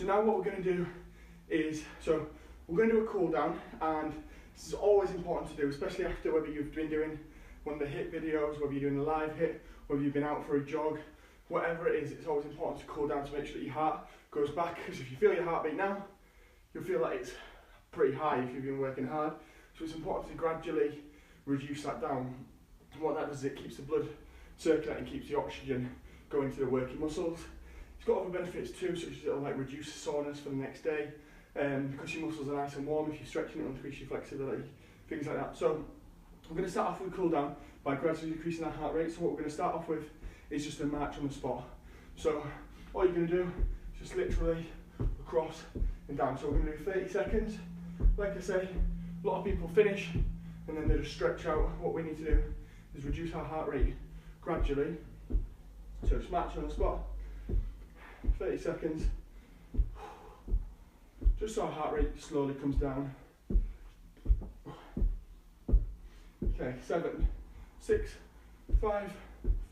now what we're going to do is, we're going to do a cool down, and this is always important to do, especially after whether you've been doing one of the HIIT videos, whether you're doing a live HIIT, whether you've been out for a jog, whatever it is, it's always important to cool down to make sure that your heart goes back, because if you feel your heartbeat now, you'll feel like it's pretty high if you've been working hard. So it's important to gradually reduce that down. And what that does is it keeps the blood circulating, keeps the oxygen going to the working muscles. It's got other benefits too, such as it'll like reduce soreness for the next day, because your muscles are nice and warm. If you're stretching, it'll increase your flexibility, things like that. So we're going to start off with a cool down by gradually decreasing our heart rate. So what we're going to start off with is just a march on the spot. So all you're going to do is just literally across and down. So we're going to do 30 seconds. Like I say, a lot of people finish and then they just stretch out. What we need to do is reduce our heart rate gradually. So just march on the spot, 30 seconds, just so our heart rate slowly comes down. Okay, 7, 6, 5,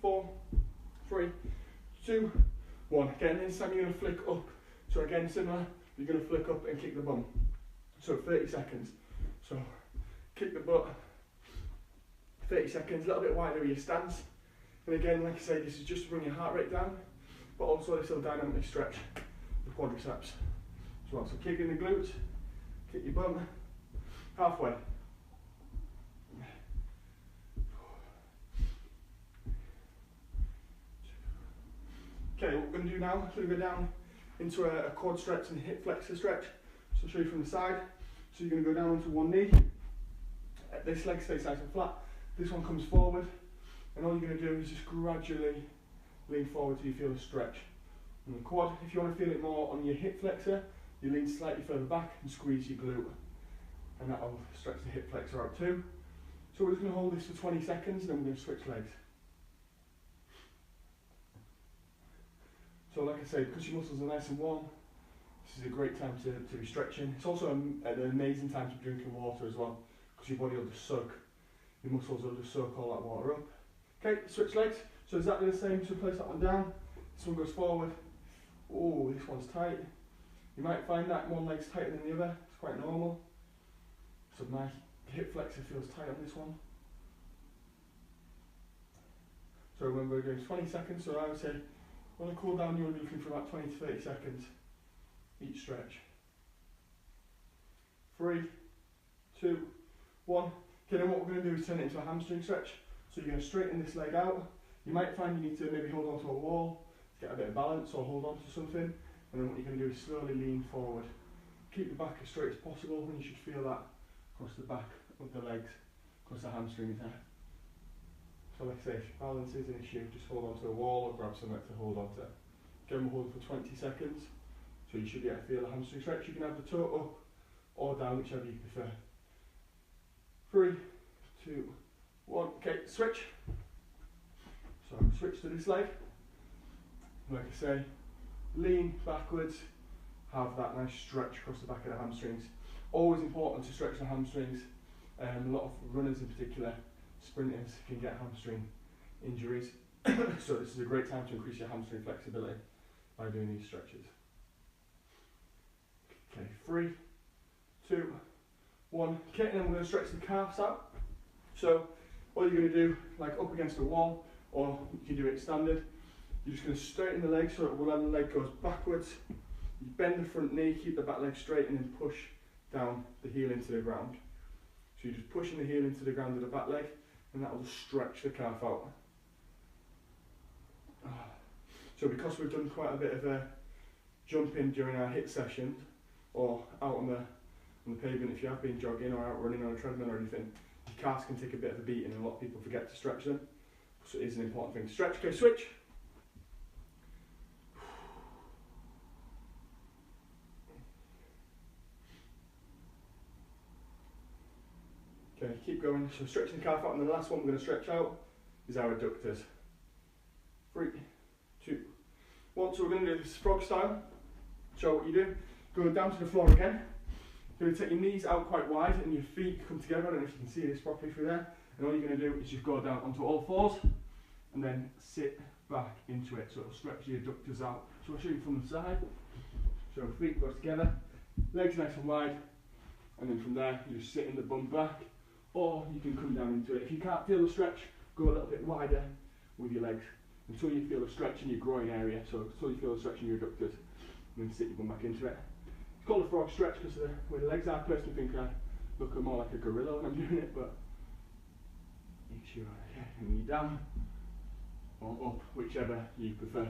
4, 3, 2, 1. Again, this time you're going to flick up. So again, similar, you're going to flick up and kick the bum. So 30 seconds. So kick the butt, 30 seconds, a little bit wider with your stance. And again, like I say, this is just to bring your heart rate down, but also this will dynamically stretch the quadriceps as well. So kick in the glutes, kick your bum, halfway. Okay, what we're going to do now is we're going to go down into a quad stretch and hip flexor stretch. So I'll show you from the side. So you're going to go down onto one knee. This leg stays nice and flat. This one comes forward. And all you're going to do is just gradually lean forward till you feel a stretch on the quad. If you want to feel it more on your hip flexor, you lean slightly further back and squeeze your glute. And that will stretch the hip flexor out too. So we're just going to hold this for 20 seconds and then we're going to switch legs. So like I say, because your muscles are nice and warm, this is a great time to be stretching. It's also an amazing time to be drinking water as well, because your body will just soak, your muscles will just soak all that water up. Okay, switch legs. So exactly the same, so place that one down, this one goes forward. Oh, this one's tight. You might find that one leg's tighter than the other, it's quite normal. So my hip flexor feels tight on this one. So remember we're doing 20 seconds, so I would say, when I cool down, you want to be looking for about 20 to 30 seconds each stretch. 3, 2, 1. Okay, then what we're going to do is turn it into a hamstring stretch. So you're going to straighten this leg out. You might find you need to maybe hold onto a wall to get a bit of balance, or hold on to something. And then what you're going to do is slowly lean forward. Keep the back as straight as possible, and you should feel that across the back of the legs, across the hamstrings there. So like I say, if balance is an issue, just hold onto a wall or grab something to hold onto. Again, we'll hold for 20 seconds. So you should be able to feel the hamstring stretch. You can have the toe up or down, whichever you prefer. 3, 2, 1. Okay, switch. So switch to this leg. Like I say, lean backwards, have that nice stretch across the back of the hamstrings. Always important to stretch the hamstrings. A lot of runners in particular, sprinters, can get hamstring injuries. So this is a great time to increase your hamstring flexibility by doing these stretches. Okay, 3, 2, 1. Okay, and then we're going to stretch the calves out. So all you're going to do, like up against a wall, or you can do it standard, you're just going to straighten the leg so that when the leg goes backwards, you bend the front knee, keep the back leg straight, and then push down the heel into the ground. So you're just pushing the heel into the ground of the back leg, and that will stretch the calf out. So because we've done quite a bit of jumping during our HIIT sessions, or out on the pavement if you have been jogging or out running on a treadmill or anything, your calves can take a bit of a beating and a lot of people forget to stretch them. So it is an important thing to stretch. Okay, switch. Okay, keep going. So stretching the calf out, and the last one we're going to stretch out is our adductors. 3, 2, 1. So we're going to do this frog style. So what you do, go down to the floor again. You're going to take your knees out quite wide and your feet come together. I don't know if you can see this properly through there. And all you're going to do is just go down onto all fours and then sit back into it. So it'll stretch your adductors out. So I'll show you from the side. So feet close together, legs nice and wide, and then from there you just sit in the bum back, or you can come down into it. If you can't feel the stretch, go a little bit wider with your legs until you feel a stretch in your groin area, so until you feel a stretch in your adductors, and then sit your bum back into it. It's called a frog stretch because of the way the legs are. I personally think I look more like a gorilla when I'm doing it, but make sure, okay, and you're down or up, whichever you prefer.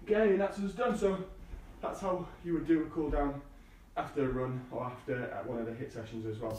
Okay, and that's us done. So that's how you would do a cool down after a run or after one of the HIIT sessions as well.